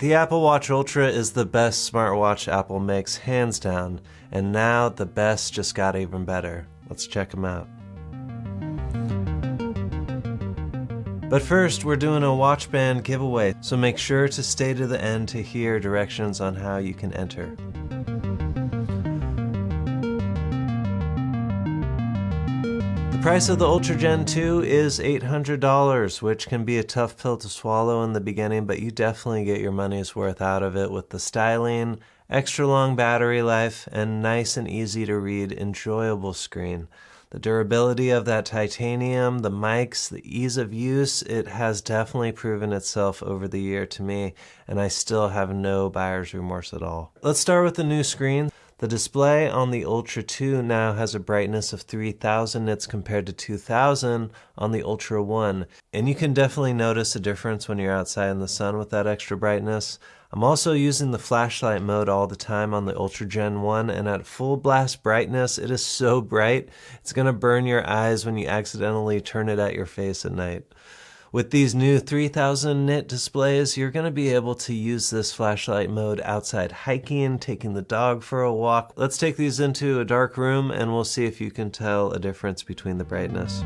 The Apple Watch Ultra is the best smartwatch Apple makes, hands down, and now the best just got even better. Let's check them out. But first, we're doing a watch band giveaway, so make sure to stay to the end to hear directions on how you can enter. The price of the Ultra Gen 2 is $800, which can be a tough pill to swallow in the beginning, but you definitely get your money's worth out of it with the styling, extra long battery life, and nice and easy to read, enjoyable screen. The durability of that titanium, the mics, the ease of use, it has definitely proven itself over the year to me, and I still have no buyer's remorse at all. Let's start with the new screen. The display on the Ultra 2 now has a brightness of 3000 nits compared to 2000 on the Ultra 1, and you can definitely notice a difference when you're outside in the sun with that extra brightness. I'm also using the flashlight mode all the time on the Ultra Gen 1, and at full blast brightness, it is so bright, it's going to burn your eyes when you accidentally turn it at your face at night. With these new 3000 nit displays, you're going to be able to use this flashlight mode outside hiking, taking the dog for a walk. Let's take these into a dark room and we'll see if you can tell a difference between the brightness.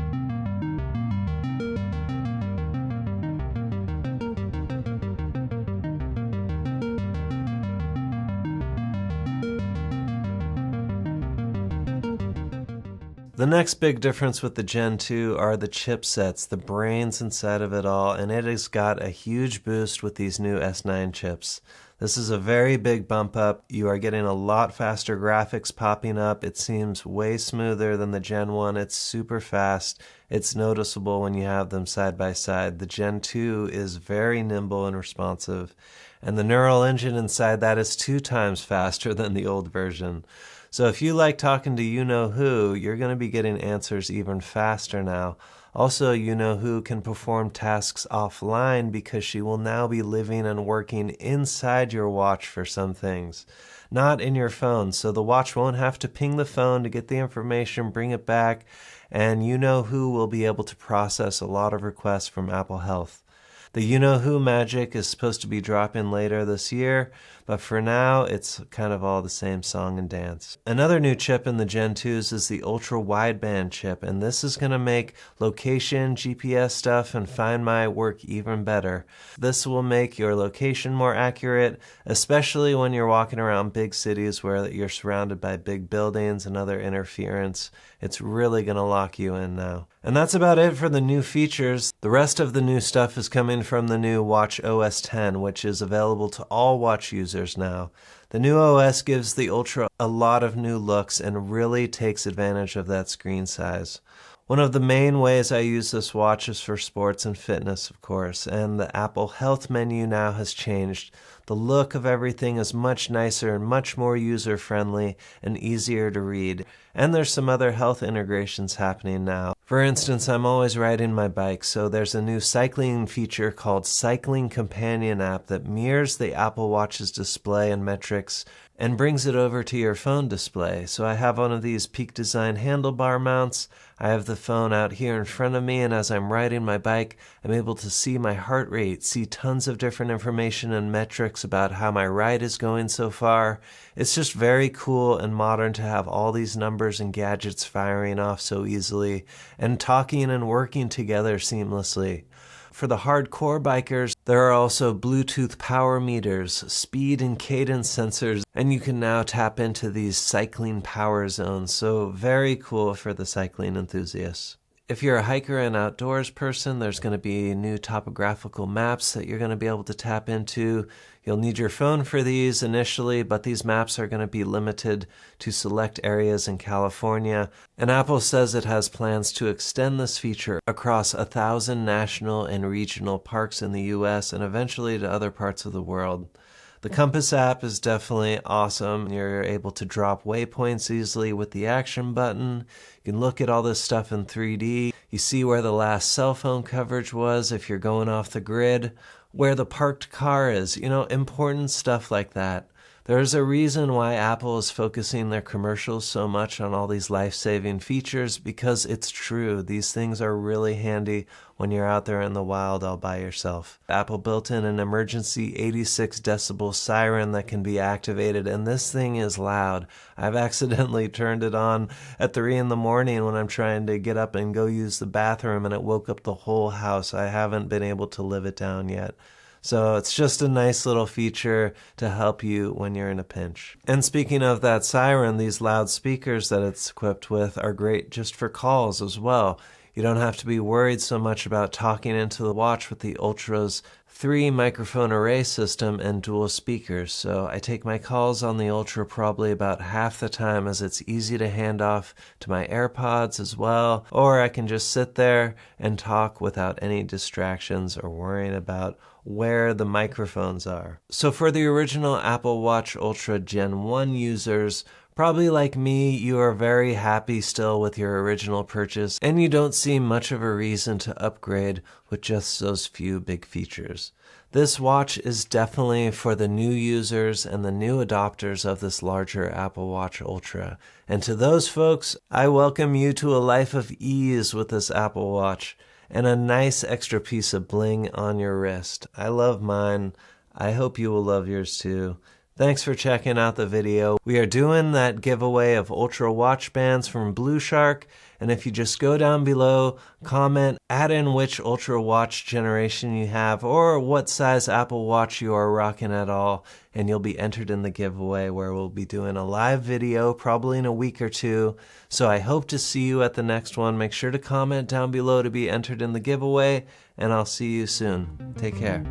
The next big difference with the Gen 2 are the chipsets, the brains inside of it all, and it has got a huge boost with these new S9 chips. This is a very big bump up. You are getting a lot faster graphics popping up. It seems way smoother than the Gen 1. It's super fast. It's noticeable when you have them side by side. The Gen 2 is very nimble and responsive, and the neural engine inside that is 2 times faster than the old version. So if you like talking to you-know-who, you're going to be getting answers even faster now. Also, you-know-who can perform tasks offline because she will now be living and working inside your watch for some things, not in your phone. So the watch won't have to ping the phone to get the information, bring it back, and you-know-who will be able to process a lot of requests from Apple Health. The you-know-who magic is supposed to be dropping later this year, but for now, it's kind of all the same song and dance. Another new chip in the Gen 2s is the ultra wideband chip, and this is going to make location, GPS stuff, and Find My work even better. This will make your location more accurate, especially when you're walking around big cities where you're surrounded by big buildings and other interference. It's really going to lock you in now. And that's about it for the new features. The rest of the new stuff is coming from the new watchOS 10, which is available to all watch users now. The new OS gives the Ultra a lot of new looks and really takes advantage of that screen size. One of the main ways I use this watch is for sports and fitness, of course, and the Apple Health menu now has changed. The look of everything is much nicer and much more user-friendly and easier to read. And there's some other health integrations happening now. For instance, I'm always riding my bike, so there's a new cycling feature called Cycling Companion app that mirrors the Apple Watch's display and metrics and brings it over to your phone display. So I have one of these Peak Design handlebar mounts. I have the phone out here in front of me, and as I'm riding my bike, I'm able to see my heart rate, see tons of different information and metrics about how my ride is going so far. It's just very cool and modern to have all these numbers and gadgets firing off so easily and talking and working together seamlessly. For the hardcore bikers, there are also Bluetooth power meters, speed and cadence sensors, and you can now tap into these cycling power zones, so very cool for the cycling enthusiasts. If you're a hiker and outdoors person, there's going to be new topographical maps that you're going to be able to tap into. You'll need your phone for these initially, but these maps are going to be limited to select areas in California. And Apple says it has plans to extend this feature across 1,000 national and regional parks in the US and eventually to other parts of the world. The Compass app is definitely awesome. You're able to drop waypoints easily with the action button. You can look at all this stuff in 3D. You see where the last cell phone coverage was if you're going off the grid, where the parked car is, important stuff like that. There's a reason why Apple is focusing their commercials so much on all these life-saving features, because it's true. These things are really handy when you're out there in the wild all by yourself. Apple built in an emergency 86 decibel siren that can be activated, and this thing is loud. I've accidentally turned it on at 3 in the morning when I'm trying to get up and go use the bathroom, and it woke up the whole house. I haven't been able to live it down yet. So it's just a nice little feature to help you when you're in a pinch. And speaking of that siren, these loudspeakers that it's equipped with are great just for calls as well. You don't have to be worried so much about talking into the watch with the Ultra's 3 microphone array system and dual speakers. So I take my calls on the Ultra probably about half the time, as it's easy to hand off to my AirPods as well, or I can just sit there and talk without any distractions or worrying about where the microphones are. So for the original Apple Watch Ultra Gen 1 users, probably like me, you are very happy still with your original purchase, and you don't see much of a reason to upgrade with just those few big features. This watch is definitely for the new users and the new adopters of this larger Apple Watch Ultra. And to those folks, I welcome you to a life of ease with this Apple Watch and a nice extra piece of bling on your wrist. I love mine. I hope you will love yours too. Thanks for checking out the video. We are doing that giveaway of Ultra watch bands from Blushark, and if you just go down below, comment, add in which Ultra watch generation you have or what size Apple Watch you are rocking at all, and you'll be entered in the giveaway, where we'll be doing a live video probably in a week or two. So I hope to see you at the next one. Make sure to comment down below to be entered in the giveaway, and I'll see you soon. Take care.